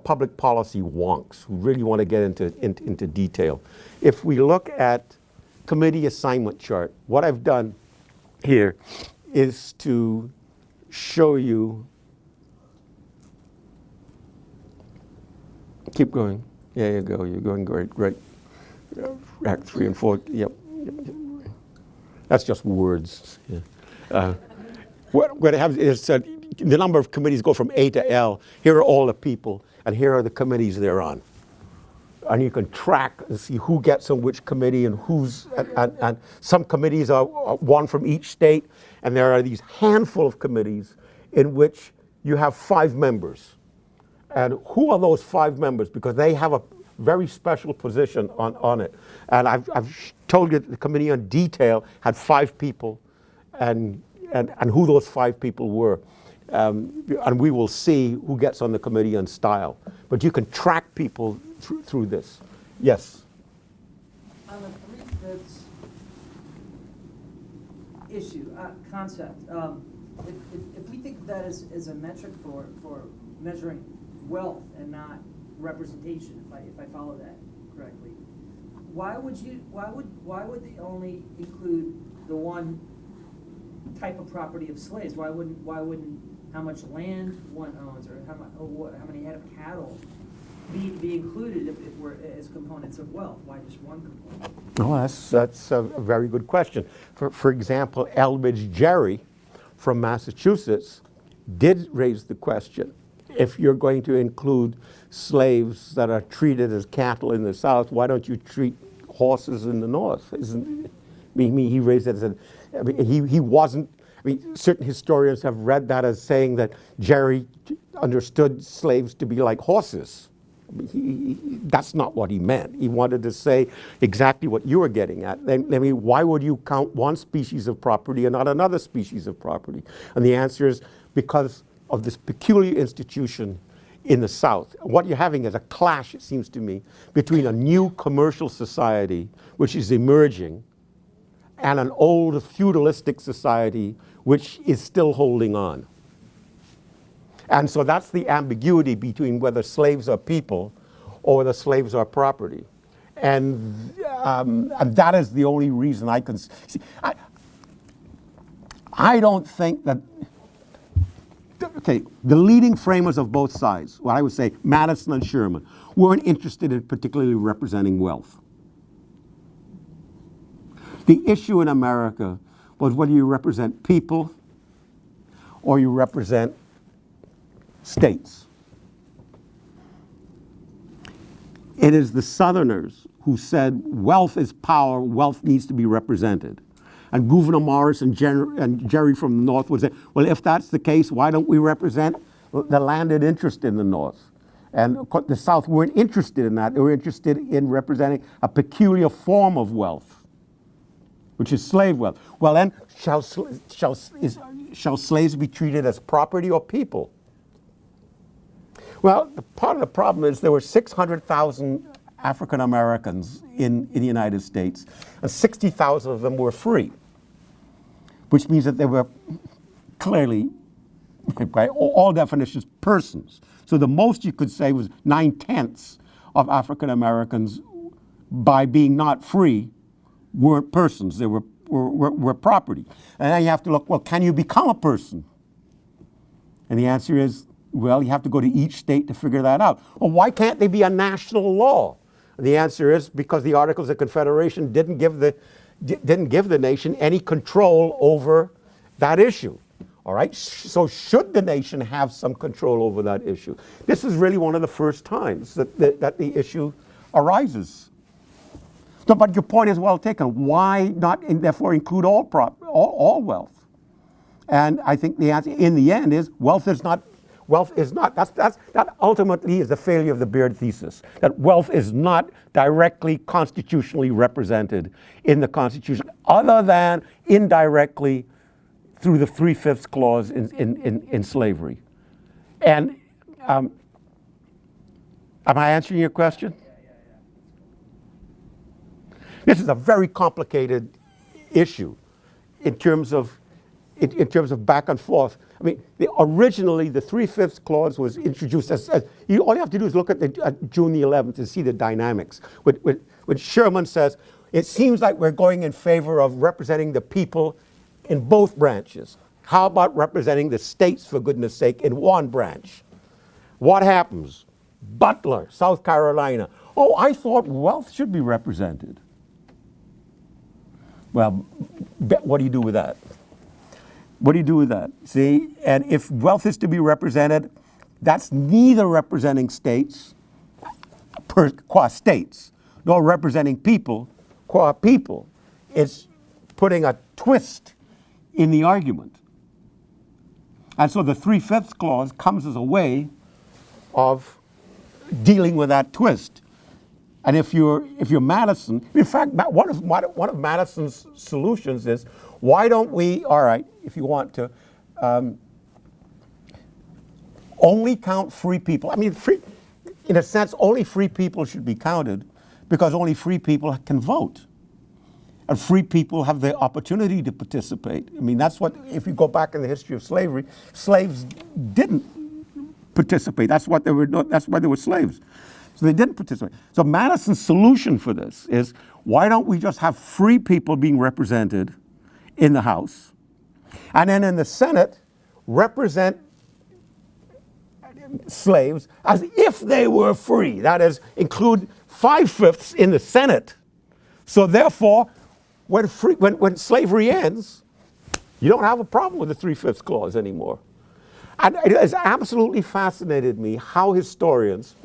[SPEAKER 1] public policy wonks who really want to get into detail. If we look at committee assignment chart, what I've done here is to show you. Keep going. There you go. You're going great. Act 3 and 4. Yep. That's just words. Yeah. What it happens is the number of committees go from A to L. Here are all the people, and here are the committees they're on. And you can track and see who gets on which committee and who's. And some committees are one from each state, and there are these handful of committees in which you have 5 members. And who are those 5 members? Because they have a very special position on it. And I've told you that the Committee on Detail had 5 people, and who those 5 people were. And we will see who gets on the Committee on Style. But you can track people through this. Yes?
[SPEAKER 4] On the three-fifths issue, concept, if we think of that as a metric for measuring wealth and not representation, if I follow that correctly, why would they only include the one type of property of slaves? Why wouldn't how much land one owns, or how many head of cattle be included if we're as components of wealth? Why just one component?
[SPEAKER 1] Well, that's a very good question. For example, Elbridge Gerry from Massachusetts did raise the question: if you're going to include slaves that are treated as cattle in the South, why don't you treat horses in the North? He raised it as he wasn't. Certain historians have read that as saying that Gerry understood slaves to be like horses. That's not what he meant. He wanted to say exactly what you were getting at. Why would you count one species of property and not another species of property? And the answer is because of this peculiar institution in the South. What you're having is a clash, it seems to me, between a new commercial society, which is emerging, and an old feudalistic society, which is still holding on. And so that's the ambiguity between whether slaves are people or whether slaves are property. And that is the only reason I can see. I don't think that, okay, the leading framers of both sides, what I would say, Madison and Sherman, weren't interested in particularly representing wealth. The issue in America was whether you represent people or you represent states. It is the Southerners who said wealth is power, wealth needs to be represented. And Gouverneur Morris and Gerry from the North would say, well, if that's the case, why don't we represent the landed interest in the North? And the South weren't interested in that. They were interested in representing a peculiar form of wealth, which is slave wealth. Well, then, shall slaves be treated as property or people? Well, part of the problem is there were 600,000 African Americans in the United States, and 60,000 of them were free, which means that they were clearly, by all definitions, persons. So the most you could say was 9/10 of African Americans, by being not free, weren't persons. They were property. And then you have to look, well, can you become a person? And the answer is, well, you have to go to each state to figure that out. Well, why can't they be a national law? And the answer is because the Articles of Confederation didn't give the nation any control over that issue. All right, so should the nation have some control over that issue? This is really one of the first times that the issue arises. So, but your point is well taken. Why not, therefore, include all wealth? And I think the answer, in the end, is wealth is not. That ultimately is the failure of the Beard thesis. That wealth is not directly constitutionally represented in the Constitution, other than indirectly through the 3/5ths Clause in slavery. And am I answering your question? This is a very complicated issue in terms of back and forth. I mean, originally the 3/5ths Clause was introduced as all you have to do is look at June the 11th to see the dynamics. When Sherman says, it seems like we're going in favor of representing the people in both branches. How about representing the states, for goodness sake, in one branch? What happens? Butler, South Carolina. Oh, I thought wealth should be represented. Well, what do you do with that? What do you do with that? See, and if wealth is to be represented, that's neither representing states, qua states, nor representing people, qua people. It's putting a twist in the argument. And so the 3/5ths Clause comes as a way of dealing with that twist. And if you're Madison, in fact, one of Madison's solutions is, why don't we, all right, if you want to, only count free people. I mean, free, in a sense, only free people should be counted because only free people can vote. And free people have the opportunity to participate. I mean, that's what, if you go back in the history of slavery, slaves didn't participate. That's why they were slaves. So they didn't participate. So Madison's solution for this is, why don't we just have free people being represented in the House, and then in the Senate, represent slaves as if they were free. That is, include 5/5 in the Senate. So therefore, when slavery ends, you don't have a problem with the 3/5 Clause anymore. And it has absolutely fascinated me how historians,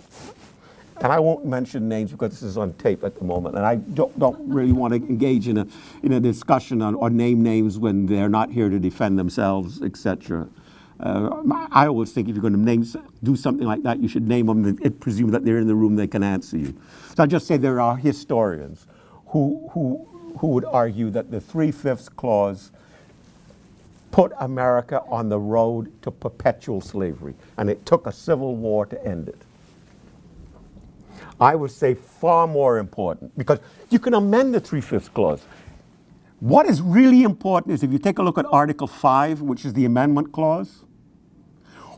[SPEAKER 1] and I won't mention names because this is on tape at the moment, and I don't really want to engage in a discussion or name names when they're not here to defend themselves, etc. I always think if you're going to do something like that, you should name them and presume that they're in the room, they can answer you. So I'll just say there are historians who would argue that the 3/5 Clause put America on the road to perpetual slavery, and it took a civil war to end it. I would say far more important, because you can amend the 3/5 Clause. What is really important is if you take a look at Article 5, which is the Amendment Clause,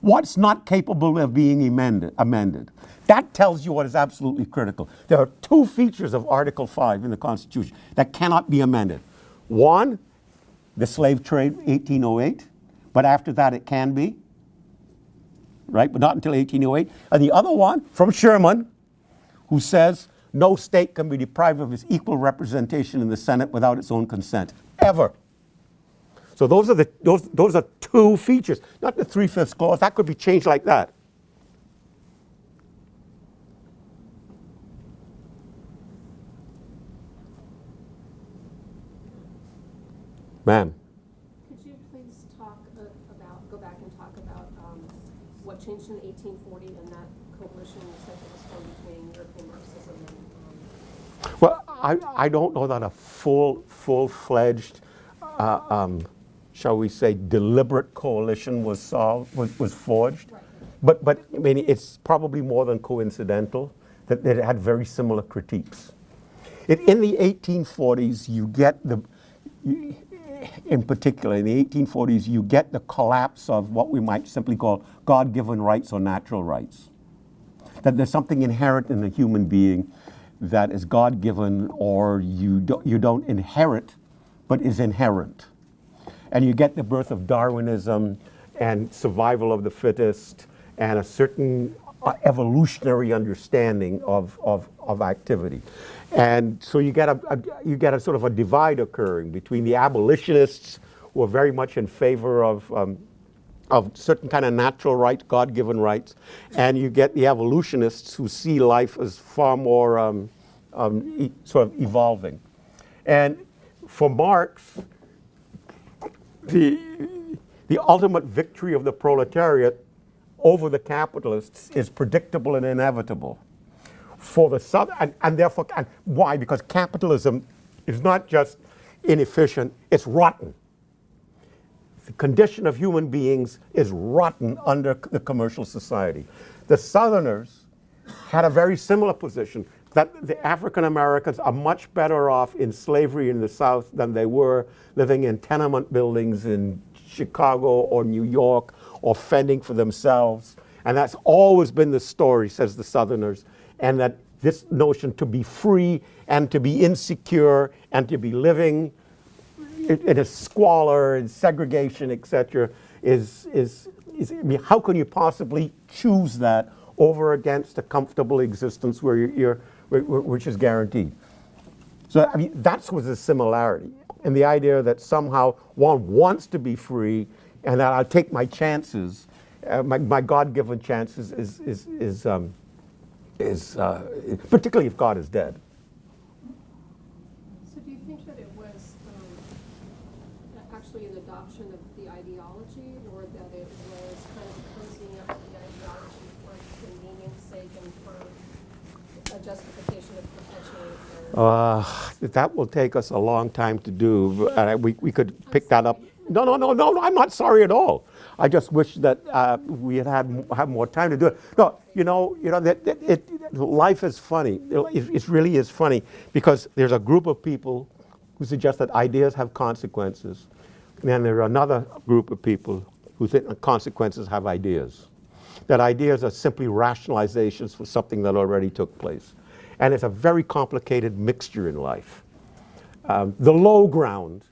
[SPEAKER 1] what's not capable of being amended. That tells you what is absolutely critical. There are two features of Article 5 in the Constitution that cannot be amended. One, the slave trade, 1808, but after that it can be, right? But not until 1808. And the other one, from Sherman, who says no state can be deprived of its equal representation in the Senate without its own consent, ever. So those are two features, not the 3/5 Clause. That could be changed like that. Ma'am.
[SPEAKER 2] Could you please go back and talk about what changed in 1840 and that coalition you said that was formed between European Marxism and...
[SPEAKER 1] Well, I don't know that a full-fledged, shall we say, deliberate coalition was forged.
[SPEAKER 2] Right.
[SPEAKER 1] But I mean, it's probably more than coincidental that it had very similar critiques. In the 1840s, in particular, in the 1840s, you get the collapse of what we might simply call God-given rights or natural rights. That there's something inherent in the human being that is God-given or you don't inherit, but is inherent. And you get the birth of Darwinism and survival of the fittest and a certain evolutionary understanding of activity. And so you get a sort of a divide occurring between the abolitionists, who are very much in favor of certain kind of natural rights, God-given rights, and you get the evolutionists who see life as far more sort of evolving. And for Marx, the ultimate victory of the proletariat over the capitalists is predictable and inevitable. For the Southern, and therefore, and why? Because capitalism is not just inefficient, it's rotten. The condition of human beings is rotten under the commercial society. The Southerners had a very similar position, that the African Americans are much better off in slavery in the South than they were living in tenement buildings in Chicago or New York or fending for themselves. And that's always been the story, says the Southerners. And that this notion to be free and to be insecure and to be living in a squalor and segregation, etc., I mean, how can you possibly choose that over against a comfortable existence which is guaranteed? So I mean, that was a similarity, and the idea that somehow one wants to be free, and that I'll take my chances, my God-given chances, is particularly if God is dead.
[SPEAKER 2] So do you think that it was actually an adoption of the ideology, or that it was kind of cozying up to the ideology for for convenience sake and for a justification of perpetuate their?
[SPEAKER 1] That will take us a long time to do. We could pick that up. No, I'm not sorry at all. I just wish that we had more time to do it. No, life is funny. It really is funny because there's a group of people who suggest that ideas have consequences. And then there are another group of people who think that consequences have ideas. That ideas are simply rationalizations for something that already took place. And it's a very complicated mixture in life. The low ground,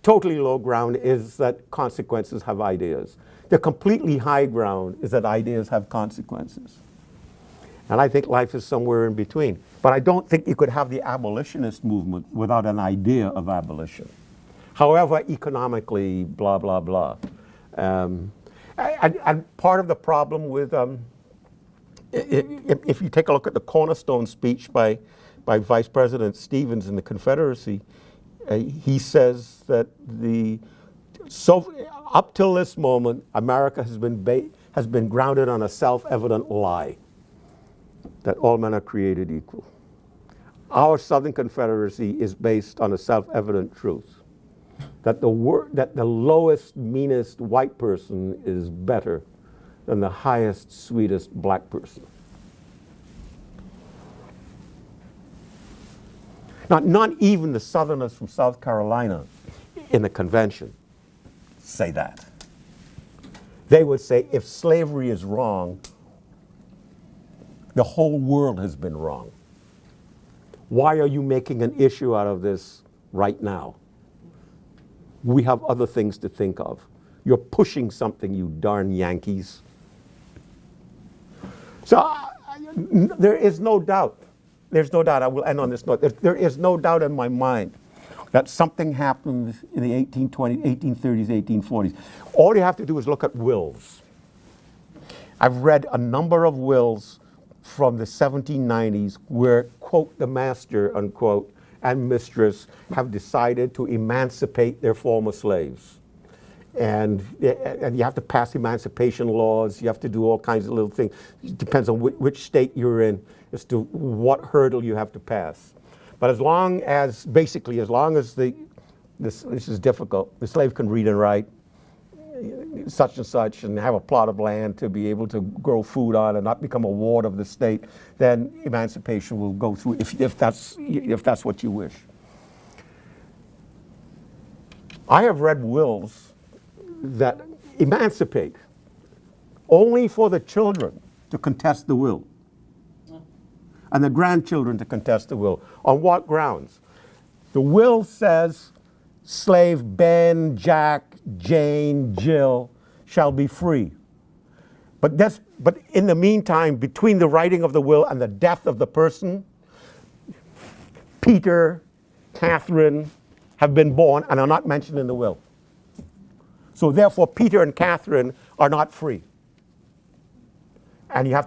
[SPEAKER 1] totally low ground, is that consequences have ideas. The completely high ground is that ideas have consequences. And I think life is somewhere in between. But I don't think you could have the abolitionist movement without an idea of abolition. However, economically, blah, blah, blah. And part of the problem with, if you take a look at the cornerstone speech by Vice President Stevens in the Confederacy, he says that up till this moment, America has been grounded on a self-evident lie that all men are created equal. Our Southern Confederacy is based on a self-evident truth that the lowest, meanest white person is better than the highest, sweetest black person. Not even the Southerners from South Carolina in the convention say that. They would say if slavery is wrong, the whole world has been wrong. Why are you making an issue out of this right now? We have other things to think of. You're pushing something, you darn Yankees. So there is no doubt, I will end on this note, there is no doubt in my mind that something happened in the 1830s, 1840s. All you have to do is look at wills. I've read a number of wills from the 1790s where, quote, the master, unquote, and mistress have decided to emancipate their former slaves. And you have to pass emancipation laws, you have to do all kinds of little things. It depends on which state you're in as to what hurdle you have to pass. But as long as this is difficult, the slave can read and write, such and such, and have a plot of land to be able to grow food on and not become a ward of the state, then emancipation will go through if that's what you wish. I have read wills that emancipate only for the children to contest the will and the grandchildren to contest the will. On what grounds? The will says slave Ben, Jack, Jane, Jill shall be free. But in the meantime, between the writing of the will and the death of the person, Peter, Catherine have been born and are not mentioned in the will. So therefore, Peter and Catherine are not free. And you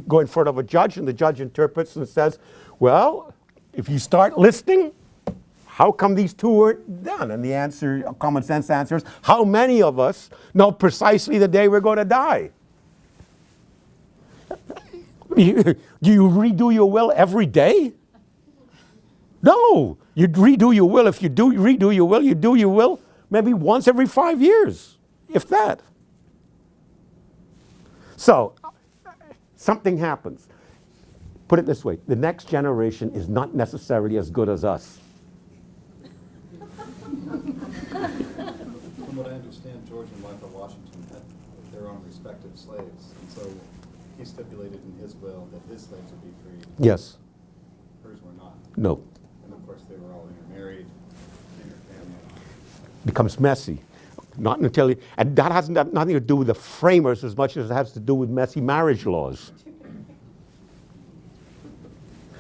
[SPEAKER 1] go in front of a judge, and the judge interprets and says, well, if you start listing, how come these two weren't done? And the answer, a common sense answer is, how many of us know precisely the day we're going to die? Do you redo your will every day? No, you redo your will. If you do redo your will, you do your will maybe once every 5 years, if that. So, something happens. Put it this way, the next generation is not necessarily as good as us.
[SPEAKER 5] From what I understand, George and Martha Washington had their own respective slaves, and so he stipulated in his will that his slaves would be free.
[SPEAKER 1] Yes.
[SPEAKER 5] Hers were not.
[SPEAKER 1] No.
[SPEAKER 5] And of course, they were all intermarried, interfamily.
[SPEAKER 1] Becomes messy. Not until, and that has nothing to do with the framers as much as it has to do with messy marriage laws.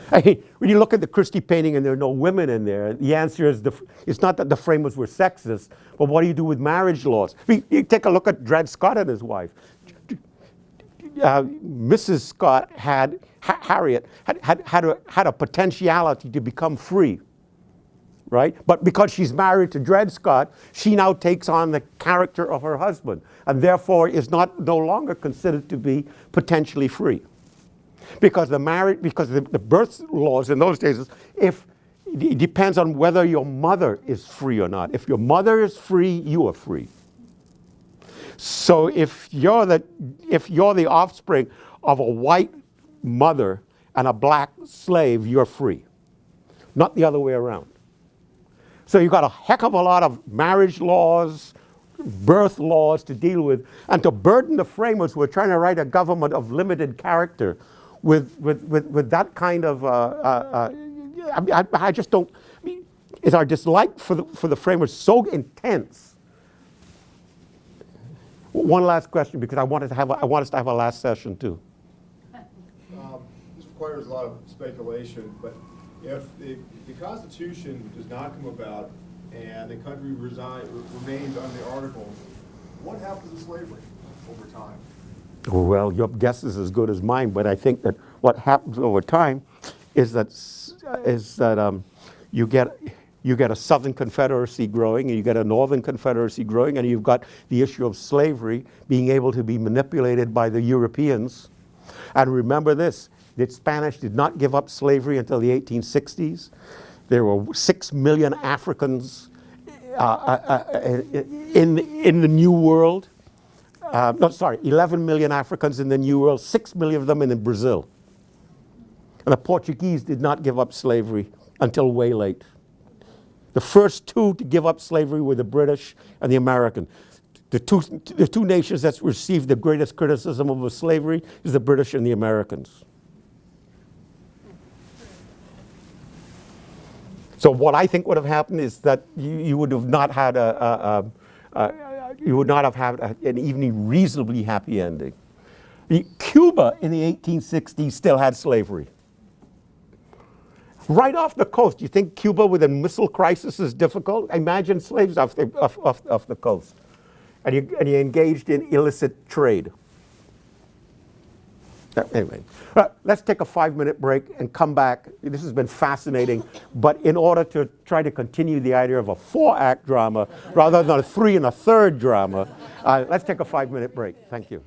[SPEAKER 1] Hey, when you look at the Christie painting and there are no women in there, the answer is it's not that the framers were sexist, but what do you do with marriage laws? You take a look at Dred Scott and his wife. Mrs. Scott Harriet had a potentiality to become free. right? But because she's married to Dred Scott, she now takes on the character of her husband, and therefore is no longer considered to be potentially free. Because the birth laws in those days, it depends on whether your mother is free or not. If your mother is free, you are free. So if you're the offspring of a white mother and a black slave, you're free. Not the other way around. So you've got a heck of a lot of marriage laws, birth laws to deal with, and to burden the framers who are trying to write a government of limited character with that kind of, I just don't, is our dislike for the framers so intense? One last question, because I want us to have a last session too.
[SPEAKER 6] This requires a lot of speculation, but if the Constitution does not come about and the country remains under the Articles, what happens to slavery over time?
[SPEAKER 1] Well, your guess is as good as mine, but I think that what happens over time is that you get a Southern Confederacy growing, and you get a Northern Confederacy growing, and you've got the issue of slavery being able to be manipulated by the Europeans. And remember this, the Spanish did not give up slavery until the 1860s. There were 6 million Africans in the New World. 11 million Africans in the New World, 6 million of them in Brazil. And the Portuguese did not give up slavery until way late. The first two to give up slavery were the British and the American. The two nations that received the greatest criticism of slavery is the British and the Americans. So what I think would have happened is that you would have not had an even reasonably happy ending. Cuba in the 1860s still had slavery. Right off the coast, you think Cuba with a missile crisis is difficult? Imagine slaves off the coast. And you engaged in illicit trade. Anyway, let's take a 5-minute break and come back. This has been fascinating, but in order to try to continue the idea of a 4-act drama rather than a 3 1/3 drama, let's take a 5-minute break. Thank you.